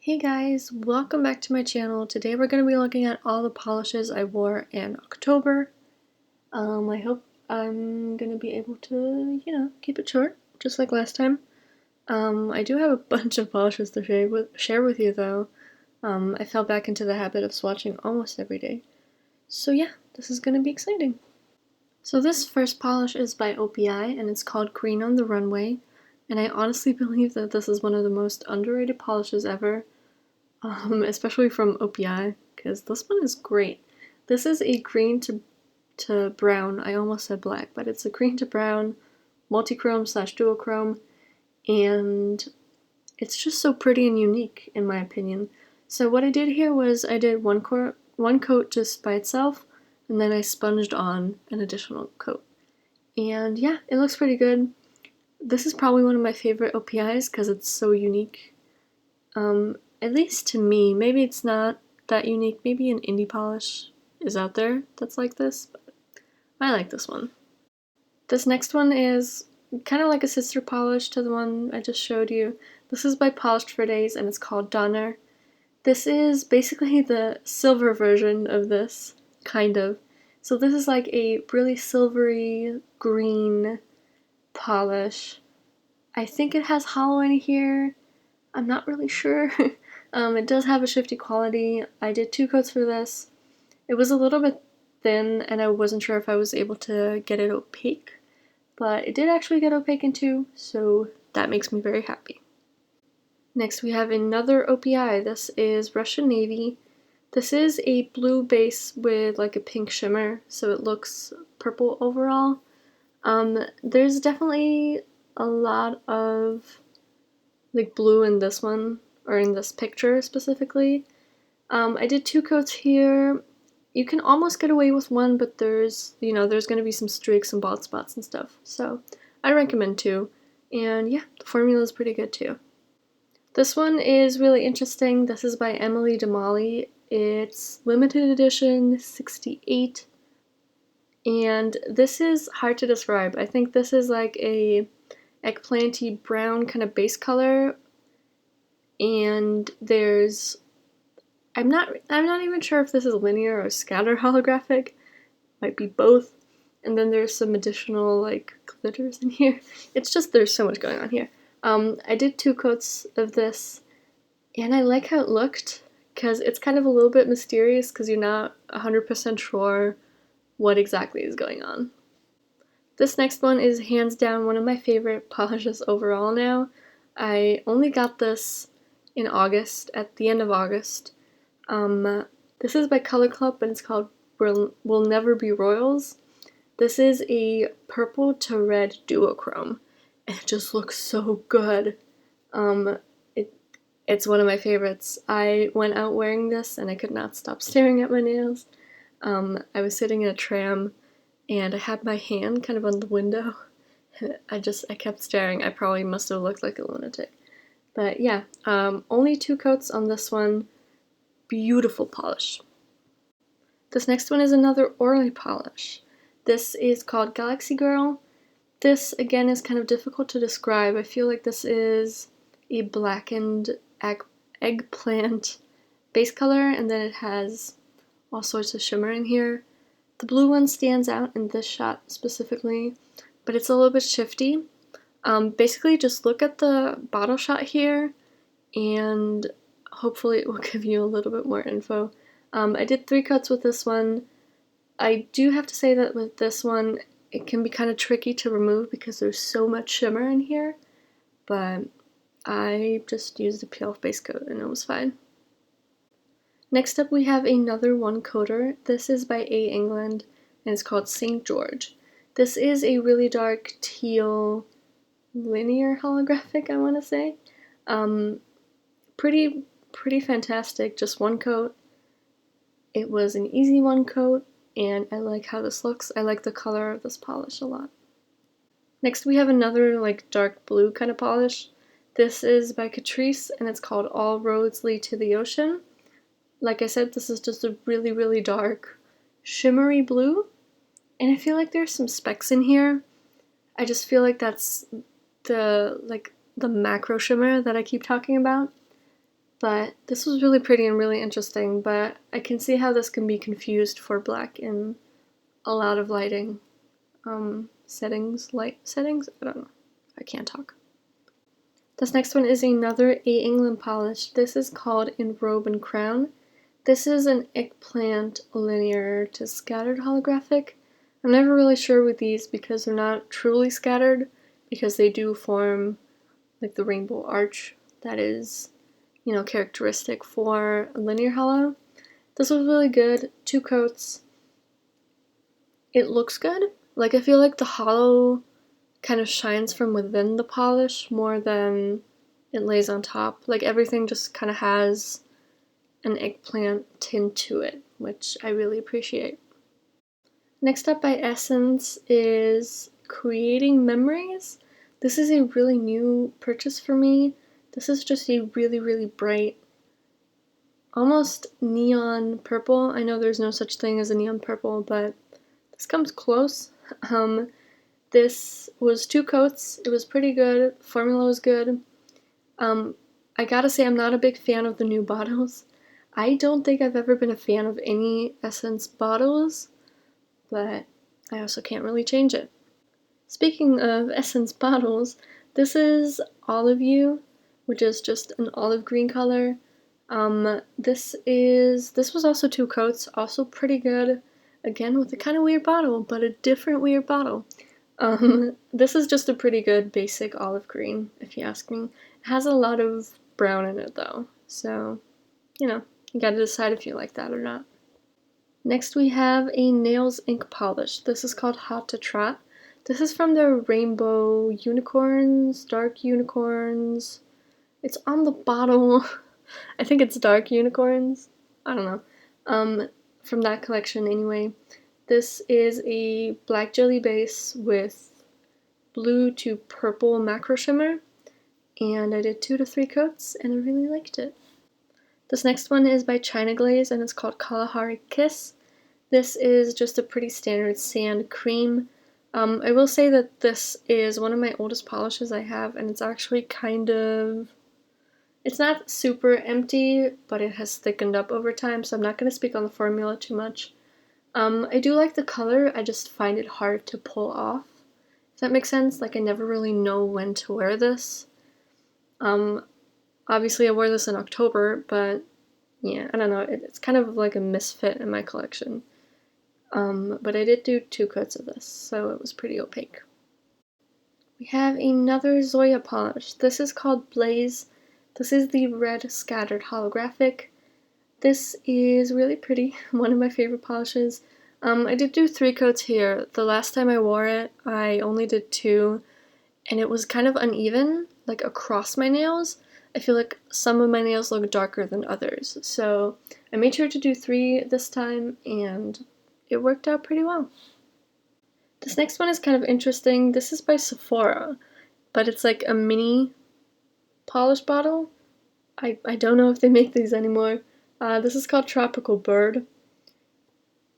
Hey guys, welcome back to my channel. Today we're going to be looking at all the polishes I wore in October. I hope I'm going to be able to, keep it short, just like last time. I do have a bunch of polishes to share with you though. I fell back into the habit of swatching almost every day. So yeah, this is going to be exciting. So this first polish is by OPI and it's called Green on the Runway. And I honestly believe that this is one of the most underrated polishes ever. Especially from OPI, because this one is great. This is a green to brown. I almost said black, but it's a green to brown multi-chrome / duochrome, and it's just so pretty and unique in my opinion. So what I did here was I did one coat just by itself, and then I sponged on an additional coat. And yeah, it looks pretty good. This is probably one of my favorite OPIs because it's so unique. At least to me. Maybe it's not that unique. Maybe an indie polish is out there that's like this, but I like this one. This next one is kind of like a sister polish to the one I just showed you. This is by Polished for Days and it's called Donna. This is basically the silver version of this, kind of. So this is like a really silvery green polish. I think it has hollow in here. I'm not really sure. It does have a shifty quality. I did 2 coats for this. It was a little bit thin and I wasn't sure if I was able to get it opaque, but it did actually get opaque in 2, so that makes me very happy. Next we have another OPI. This is Russian Navy. This is a blue base with like a pink shimmer, so it looks purple overall. There's definitely a lot of like blue in this one, or in this picture specifically. I did 2 coats here. You can almost get away with 1, but there's going to be some streaks and bald spots and stuff. So I recommend 2. And yeah, the formula is pretty good too. This one is really interesting. This is by Emily DeMolly. It's limited edition 68. And this is hard to describe. I think this is like a eggplanty brown kind of base color. And there's I'm not even sure if this is linear or scatter holographic. Might be both. And then there's some additional like glitters in here. It's just there's so much going on here. I did 2 coats of this and I like how it looked because it's kind of a little bit mysterious because you're not 100% sure what exactly is going on. This next one is hands down one of my favorite polishes overall now. I only got this in August, at the end of August. This is by Color Club and it's called Will Never Be Royals. This is a purple to red duochrome and it just looks so good. It's one of my favorites. I went out wearing this and I could not stop staring at my nails. I was sitting in a tram and I had my hand kind of on the window. I kept staring. I probably must have looked like a lunatic. But yeah, only 2 coats on this one. Beautiful polish. This next one is another Orly polish. This is called Galaxy Girl. This again is kind of difficult to describe. I feel like this is a blackened eggplant base color and then it has all sorts of shimmer in here. The blue one stands out in this shot specifically, but it's a little bit shifty. Basically just look at the bottle shot here and hopefully it will give you a little bit more info. I did 3 coats with this one. I do have to say that with this one, it can be kind of tricky to remove because there's so much shimmer in here, but I just used a peel-off base coat and it was fine. Next up we have another 1-coater. This is by A. England and it's called St. George. This is a really dark teal linear holographic, I want to say. Pretty fantastic, just 1 coat. It was an easy 1 coat, and I like how this looks. I like the color of this polish a lot. Next we have another like dark blue kind of polish. This is by Catrice, and it's called All Roads Lead to the Ocean. Like I said, this is just a really dark, shimmery blue, and I feel like there's some specks in here. I just feel like that's the macro shimmer that I keep talking about. But this was really pretty and really interesting, but I can see how this can be confused for black in a lot of lighting settings, light settings, I don't know, I can't talk. This next one is another A. England polish. This is called in Robe Crown. This is an eggplant linear to scattered holographic. I'm never really sure with these because they're not truly scattered, because they do form like the rainbow arch that is, you know, characteristic for a linear hollow. This was really good. 2 coats. It looks good. Like, I feel like the hollow kind of shines from within the polish more than it lays on top. Like, everything just kind of has an eggplant tint to it, which I really appreciate. Next up by Essence is Creating Memories. This is a really new purchase for me. This is just a really, really bright, almost neon purple. I know there's no such thing as a neon purple, but this comes close. This was 2 coats. It was pretty good. Formula was good. I gotta say, I'm not a big fan of the new bottles. I don't think I've ever been a fan of any Essence bottles, but I also can't really change it. Speaking of Essence bottles, this is Olive You, which is just an olive green color. This was also 2 coats, also pretty good. Again, with a kind of weird bottle, but a different weird bottle. This is just a pretty good basic olive green, if you ask me. It has a lot of brown in it though, so, you know, you gotta decide if you like that or not. Next we have a Nails ink polish. This is called To Trot. This is from their Rainbow Unicorns, Dark Unicorns. It's on the bottle. I think it's Dark Unicorns. I don't know. From that collection anyway. This is a black jelly base with blue to purple macro shimmer, and I did 2 to 3 coats and I really liked it. This next one is by China Glaze and it's called Kalahari Kiss. This is just a pretty standard sand cream. I will say that this is one of my oldest polishes I have, and it's actually kind of, it's not super empty, but it has thickened up over time, so I'm not going to speak on the formula too much. I do like the color, I just find it hard to pull off. If that makes sense? Like, I never really know when to wear this. Obviously I wore this in October, but yeah, I don't know, it's kind of like a misfit in my collection. But I did do 2 coats of this, so it was pretty opaque. We have another Zoya polish. This is called Blaze. This is the red scattered holographic. This is really pretty, one of my favorite polishes. I did do 3 coats here. The last time I wore it, I only did 2, and it was kind of uneven, like across my nails. I feel like some of my nails look darker than others, so I made sure to do 3 this time, and it worked out pretty well. This next one is kind of interesting. This is by Sephora, but it's like a mini polish bottle. I don't know if they make these anymore. This is called Tropical Bird.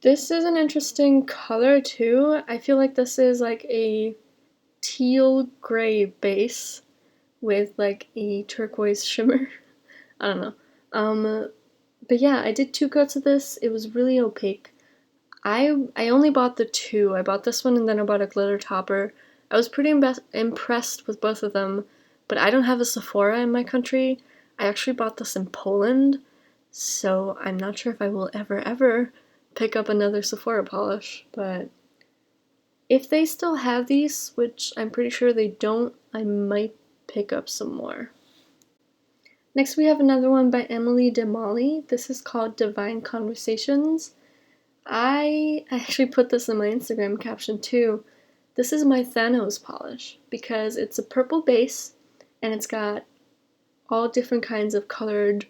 This is an interesting color too. I feel like this is like a teal gray base with like a turquoise shimmer. I don't know. But yeah, I did 2 coats of this. It was really opaque. I only bought the 2. I bought this one and then I bought a glitter topper. I was pretty impressed with both of them, but I don't have a Sephora in my country. I actually bought this in Poland, so I'm not sure if I will ever pick up another Sephora polish, but if they still have these, which I'm pretty sure they don't, I might pick up some more. Next we have another one by Emily DeMolly. This is called Divine Conversations. I actually put this in my Instagram caption too. This is my Thanos polish because it's a purple base and it's got all different kinds of colored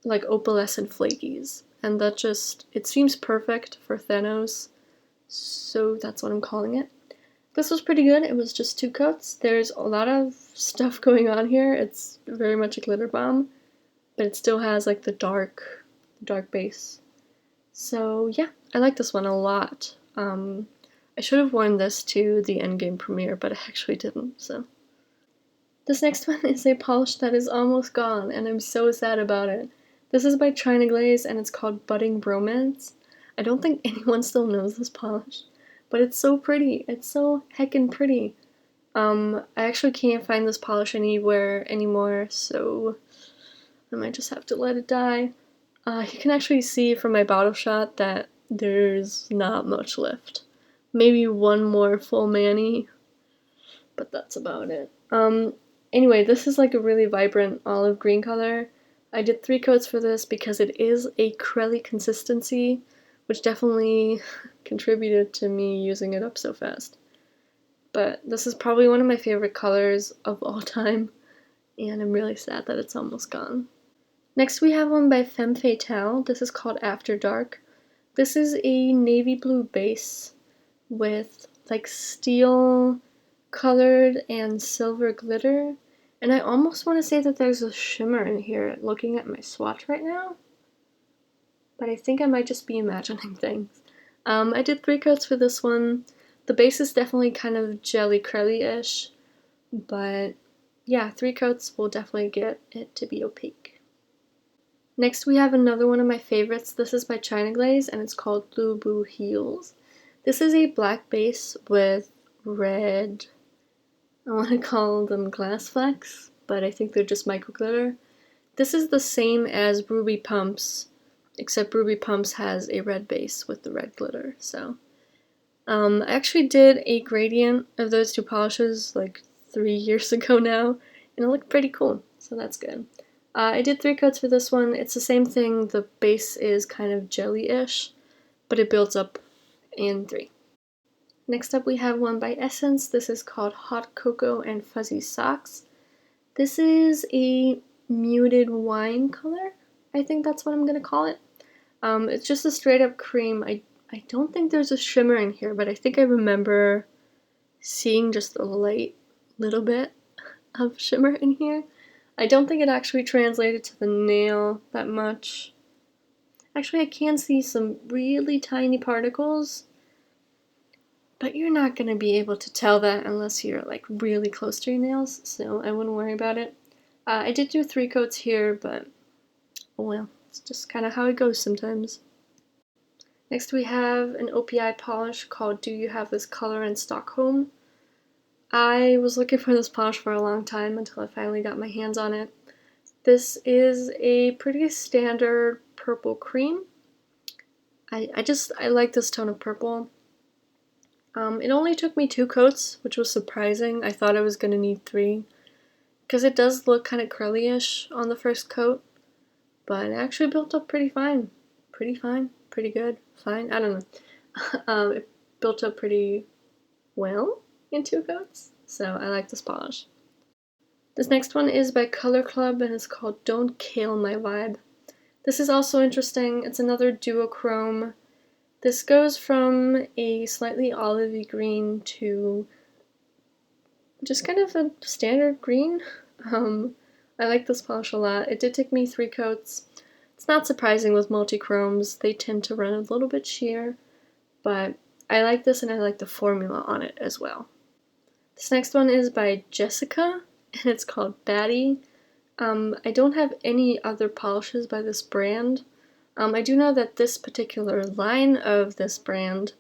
like opalescent flakies, and that just, it seems perfect for Thanos, so that's what I'm calling it. This was pretty good. It was just 2 coats. There's a lot of stuff going on here. It's very much a glitter bomb, but it still has like the dark base. So yeah, I like this one a lot. I should have worn this to the Endgame premiere, but I actually didn't, so. This next one is a polish that is almost gone, and I'm so sad about it. This is by China Glaze, and it's called Budding Bromance. I don't think anyone still knows this polish, but it's so pretty. It's so heckin' pretty. I actually can't find this polish anywhere anymore, so I might just have to let it die. You can actually see from my bottle shot that there's not much left. Maybe one more full mani, but that's about it. Anyway, this is like a really vibrant olive green color. I did 3 coats for this because it is a crelly consistency, which definitely contributed to me using it up so fast. But this is probably one of my favorite colors of all time, and I'm really sad that it's almost gone. Next we have one by Femme Fatale. This is called After Dark. This is a navy blue base with like steel colored and silver glitter. And I almost want to say that there's a shimmer in here looking at my swatch right now. But I think I might just be imagining things. I did 3 coats for this one. The base is definitely kind of jelly curly-ish, but yeah, 3 coats will definitely get it to be opaque. Next we have another one of my favorites. This is by China Glaze, and it's called Lubu Heels. This is a black base with red, I want to call them glass flecks, but I think they're just micro glitter. This is the same as Ruby Pumps, except Ruby Pumps has a red base with the red glitter, so. I actually did a gradient of those 2 polishes like 3 years ago now, and it looked pretty cool, so that's good. I did 3 coats for this one. It's the same thing. The base is kind of jelly-ish, but it builds up in 3. Next up we have one by Essence. This is called Hot Cocoa and Fuzzy Socks. This is a muted wine color. I think that's what I'm going to call it. It's just a straight up cream. I don't think there's a shimmer in here, but I think I remember seeing just a light little bit of shimmer in here. I don't think it actually translated to the nail that much. Actually, I can see some really tiny particles, but you're not going to be able to tell that unless you're like really close to your nails, so I wouldn't worry about it. I did do 3 coats here, but well, it's just kind of how it goes sometimes. Next we have an OPI polish called Do You Have This Color in Stock-Holm. I was looking for this polish for a long time until I finally got my hands on it. This is a pretty standard purple cream. I like this tone of purple. It only took me 2 coats, which was surprising. I thought I was going to need 3, because it does look kind of curly-ish on the first coat, but it actually built up pretty fine. Pretty fine? Pretty good? Fine? I don't know. It built up pretty well in 2 coats, so I like this polish. This next one is by Color Club, and it's called Don't Kale My Vibe. This is also interesting. It's another duochrome. This goes from a slightly olivey green to just kind of a standard green. I like this polish a lot. It did take me 3 coats. It's not surprising with multi-chromes. They tend to run a little bit sheer, but I like this and I like the formula on it as well. This next one is by Jessica, and it's called Batty. I don't have any other polishes by this brand. I do know that this particular line of this brand,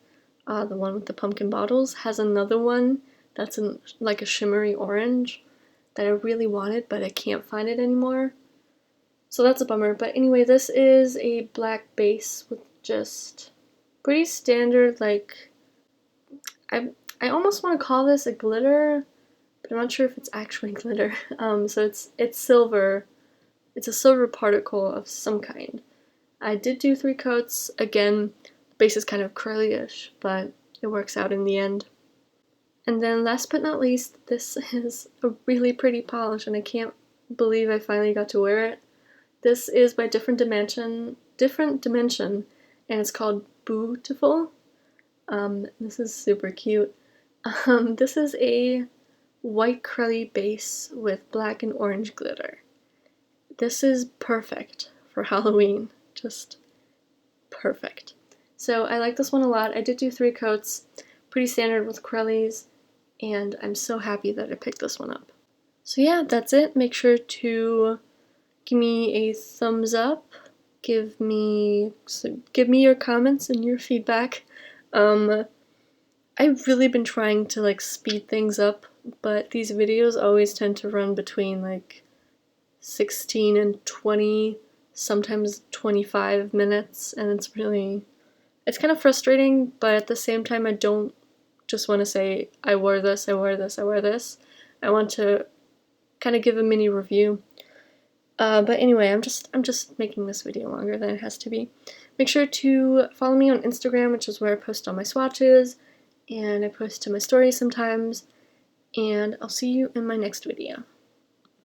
the one with the pumpkin bottles, has another one that's like a shimmery orange that I really wanted, but I can't find it anymore. So that's a bummer. But anyway, this is a black base with just pretty standard, like, I almost want to call this a glitter, but I'm not sure if it's actually glitter. So it's silver. It's a silver particle of some kind. I did do 3 coats. Again, the base is kind of curly-ish, but it works out in the end. And then last but not least, this is a really pretty polish, and I can't believe I finally got to wear it. This is by Different Dimension, and it's called BOOtiful. This is super cute. This is a white curly base with black and orange glitter. This is perfect for Halloween. Just perfect. So I like this one a lot. I did do 3 coats, pretty standard with curlies, and I'm so happy that I picked this one up. So yeah, that's it. Make sure to give me a thumbs up. Give me your comments and your feedback. I've really been trying to like speed things up, but these videos always tend to run between like 16 and 20, sometimes 25 minutes, and it's kind of frustrating, but at the same time I don't just want to say I wore this, I wore this, I wore this. I want to kind of give a mini review. But anyway, I'm just making this video longer than it has to be. Make sure to follow me on Instagram, which is where I post all my swatches, and I post to my stories sometimes, and I'll see you in my next video.